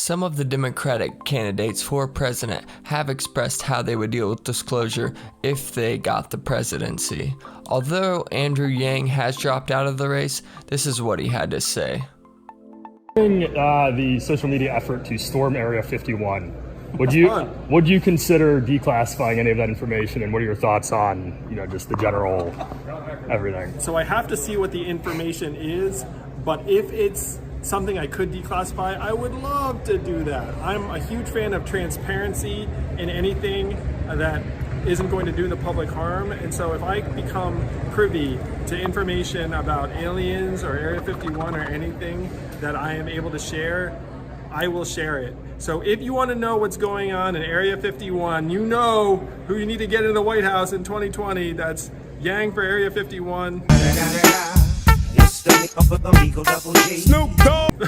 Some of the Democratic candidates for president have expressed how they would deal with disclosure if they got the presidency. Although Andrew Yang has dropped out of the race, this is what he had to say. The social media effort to storm Area 51, would you consider declassifying any of that information, and what are your thoughts on, just the general everything? So I have to see what the information is, but if it's something I could declassify, I would love to do that. I'm a huge fan of transparency in anything that isn't going to do the public harm, and so if I become privy to information about aliens or Area 51 or anything that I am able to share, I will share it. So if you want to know what's going on in Area 51, you know who you need to get in the White House in 2020. That's Yang for Area 51. Snoop Dogg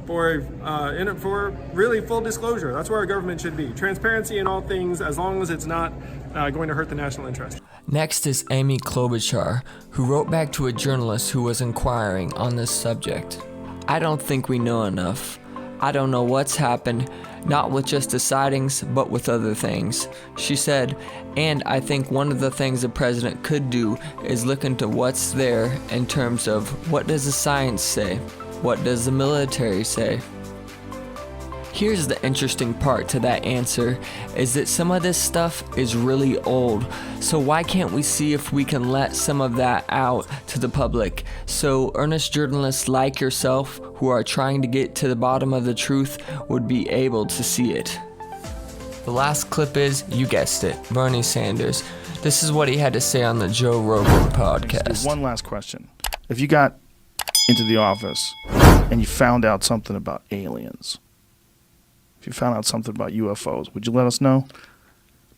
for really full disclosure. That's where our government should be. Transparency in all things, as long as it's not going to hurt the national interest. Next is Amy Klobuchar, who wrote back to a journalist who was inquiring on this subject. I don't think we know enough. I don't know what's happened, not with just the sightings, but with other things. She said, and I think one of the things the president could do is look into what's there in terms of what does the science say? What does the military say? Here's the interesting part to that answer, is that some of this stuff is really old. So why can't we see if we can let some of that out to the public, so earnest journalists like yourself who are trying to get to the bottom of the truth would be able to see it. The last clip is, you guessed it, Bernie Sanders. This is what he had to say on the Joe Rogan podcast. One last question. If you got into the office and you found out something about aliens, if you found out something about UFOs, would you let us know?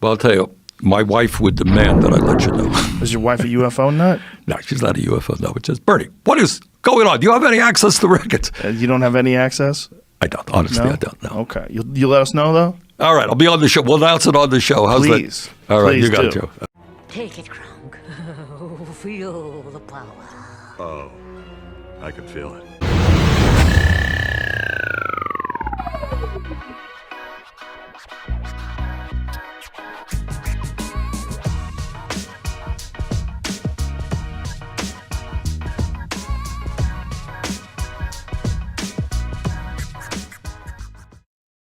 Well, I'll tell you, my wife would demand that I let you know. Is your wife a UFO nut? No, she's not a UFO nut. It's just, Bernie, what is going on? Do you have any access to the records? You don't have any access? I don't. Honestly, No? I don't know. Okay. You let us know, though? All right, I'll be on the show. We'll announce it on the show. How's Please. that? All right, Please you got do. it, Joe. Take it, Kronk. Feel the power. Oh, I could feel it.